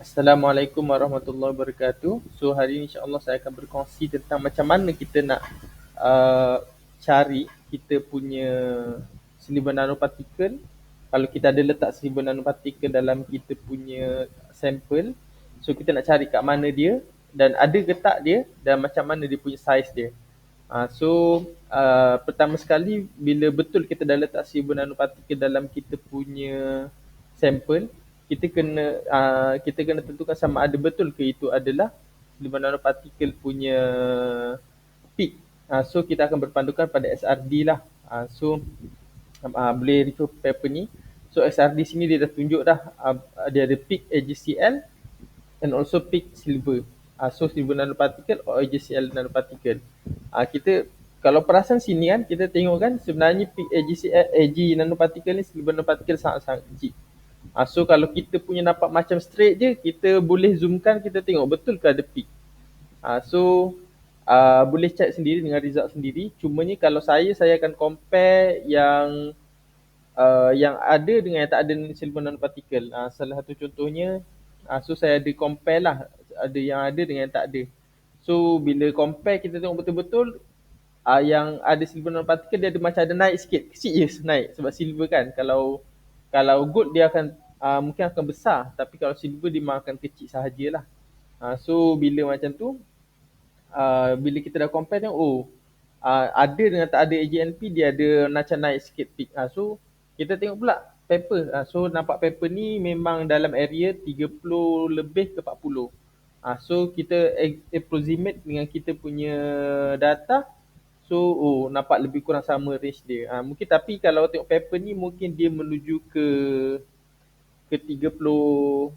Assalamualaikum warahmatullahi wabarakatuh. So hari ini insya-Allah saya akan berkongsi tentang macam mana kita nak uh, cari kita punya silinder nanopartikel. Kalau kita ada letak silinder nanopartikel dalam kita punya sampel, so kita nak cari kat mana dia dan ada ke tak dia dan macam mana dia punya saiz dia. Pertama sekali bila betul kita dah letak silinder nanopartikel dalam kita punya sampel, kita kena tentukan sama ada betul ke itu adalah silinder nanopartikel punya peak. So kita akan berpandukan pada SRD lah. Boleh refer paper ni. So SRD sini dia dah tunjuk dah, dia ada peak AGCL and also peak silver. So silver nanoparticle or AGCL nanoparticle. Kita kalau perasan sini kan, kita tengok kan sebenarnya peak AGCL, AG nanoparticle ni silver nanoparticle sangat-sangat kecil. So kalau kita punya nampak macam straight je, kita boleh zoomkan, kita tengok betul ke ada peak. Boleh check sendiri dengan result sendiri. Cumanya kalau saya akan compare yang ada dengan yang tak ada silver nanoparticle. Salah satu contohnya, so saya ada compare lah, ada yang ada dengan yang tak ada. So bila compare kita tengok betul-betul yang ada silver nanoparticle dia ada macam ada naik sikit, kecil je naik sebab silver kan. Kalau gold dia akan mungkin akan besar, tapi kalau silver dia memang akan kecil sahajalah. So bila macam tu, bila kita dah compare tengok ada dengan tak ada AGNP dia ada macam naik sikit peak. So kita tengok pula paper. So nampak paper ni memang dalam area 30 lebih ke 40. So kita approximate dengan kita punya data. So nampak lebih kurang sama range dia. Mungkin tapi kalau tengok paper ni mungkin dia menuju ke 38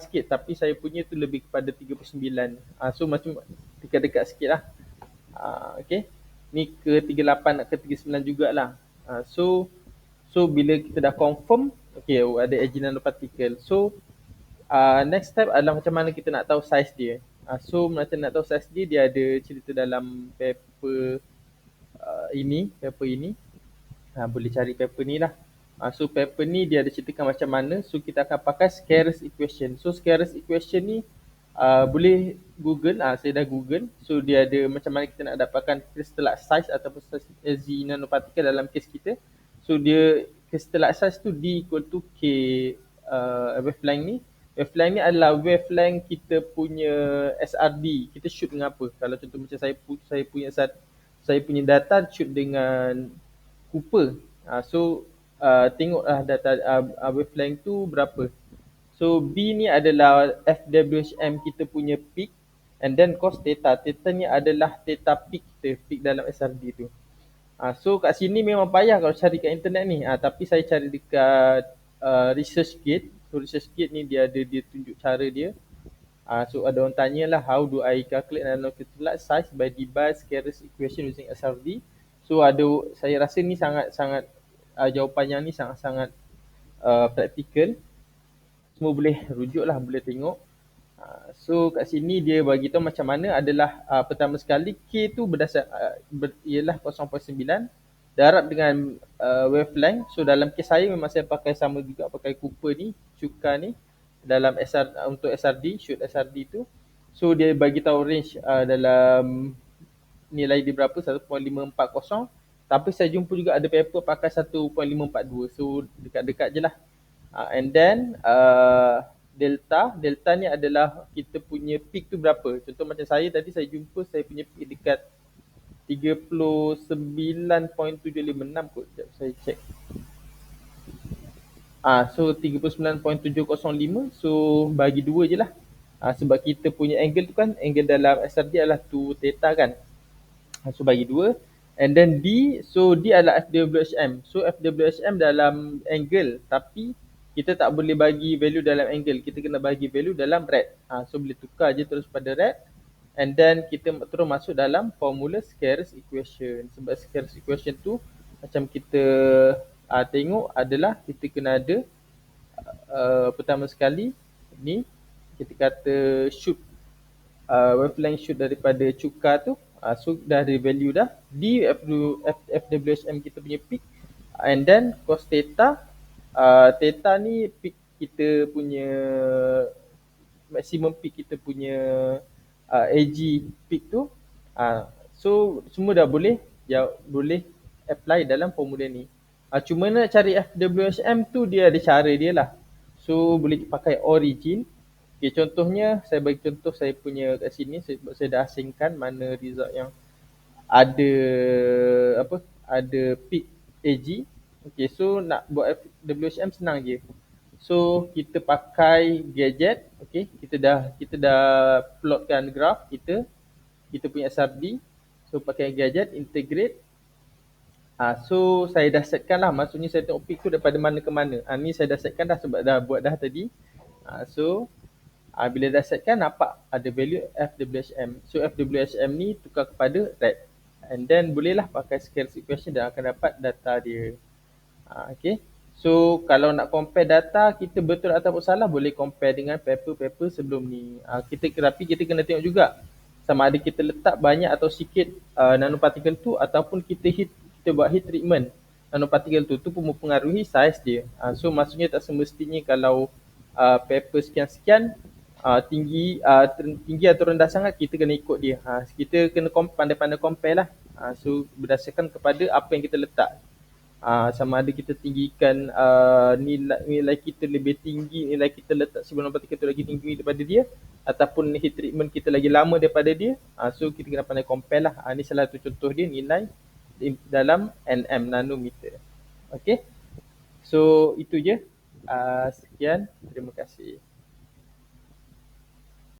sikit, tapi saya punya tu lebih kepada 39. So macam dekat-dekat sikit lah. Okay. Ni ke 38 nak ke 39 jugalah. So bila kita dah confirm, okay, ada AG nanoparticle. So next step adalah macam mana kita nak tahu saiz dia. So macam nak tahu saiz dia, dia ada cerita dalam paper paper ini. Boleh cari paper ni lah. So paper ni dia ada ceritakan macam mana. So kita akan pakai scarce equation. So scarce equation ni boleh Google. Saya dah Google. So dia ada macam mana kita nak dapatkan crystallite size ataupun size Z nanoparticle dalam kes kita. So dia crystallite size tu D equal to K wavelength ni. Wavelength ni adalah wavelength kita punya SRD. Kita shoot dengan apa? Kalau contoh macam saya punya data shoot dengan Cooper. Tengoklah data wavelength tu berapa. So B ni adalah FWHM kita punya peak, and then cos theta. Theta ni adalah theta peak kita, peak dalam SRD tu. So kat sini memang payah kalau cari kat internet ni. Tapi saya cari dekat ResearchGate. So ResearchGate ni dia tunjuk cara dia. So ada orang tanyalah how do I calculate nanocrystalline size by device scarce equation using SRD. So saya rasa ni sangat-sangat jawapan yang ni sangat-sangat praktikal. Semua boleh rujuk lah, boleh tengok. So kat sini dia bagi tahu macam mana adalah pertama sekali K tu ialah 0.9 darab dengan wavelength. So dalam kes saya memang saya pakai sama juga, pakai Cooper ni, cuka ni dalam untuk SRD, shoot SRD tu. So dia bagi tahu range dalam nilai dia berapa, 1.540. Tapi saya jumpa juga ada paper pakai 1.542. So dekat-dekat je lah. And then delta ni adalah kita punya peak tu berapa. Contoh macam saya tadi saya jumpa saya punya peak dekat 39.756 kot. Sekejap saya check. So 39.705. So bagi 2 je lah. Sebab kita punya angle tu kan, angle dalam SRD adalah 2 theta kan. So bagi 2. And then D, so D adalah FWHM. So FWHM dalam angle, tapi kita tak boleh bagi value dalam angle. Kita kena bagi value dalam rad. So boleh tukar je terus pada rad. And then kita terus masuk dalam formula scarce equation. Sebab scarce equation tu macam kita tengok adalah kita kena ada pertama sekali ni kita kata shoot wavelength shoot daripada cuka tu. So dah ada value dah. D FWHM kita punya peak. And then cos theta. Theta ni peak kita punya maximum peak kita punya AG peak tu. So semua dah boleh, ya boleh apply dalam formula ni. Cuma nak cari FWHM tu dia ada cara dia lah. So boleh pakai origin. Okay, contohnya saya bagi contoh saya punya kat sini, saya dah asingkan mana result yang ada apa, ada peak AG. Okay, so nak buat FWHM senang je. So kita pakai gadget, okay, kita dah plotkan graph kita punya SRD. So pakai gadget integrate. So saya dah setkan lah, maksudnya saya tengok peak tu daripada mana ke mana. Ni saya dah setkan dah sebab dah buat dah tadi. So bila dah setkan nampak ada value FWHM. So FWHM ni tukar kepada red. And then bolehlah pakai scarce equation dan akan dapat data dia. Okay. So kalau nak compare data kita betul ataupun salah, boleh compare dengan paper-paper sebelum ni. Tapi kita kena tengok juga sama ada kita letak banyak atau sikit nanopartikel tu, ataupun kita buat heat treatment nanopartikel tu pun mempengaruhi saiz dia. So maksudnya tak semestinya kalau paper sekian-sekian tinggi atau rendah sangat kita kena ikut dia. Kita kena pandai-pandai compare lah. So berdasarkan kepada apa yang kita letak. Sama ada kita tinggikan nilai kita lebih tinggi, nilai kita letak sebelum partikel tu lagi tinggi daripada dia, ataupun heat treatment kita lagi lama daripada dia. So kita kena pandai compare lah. Ni salah satu contoh dia, nilai dalam nm, nanometer. Okay, so itu je. Sekian, terima kasih.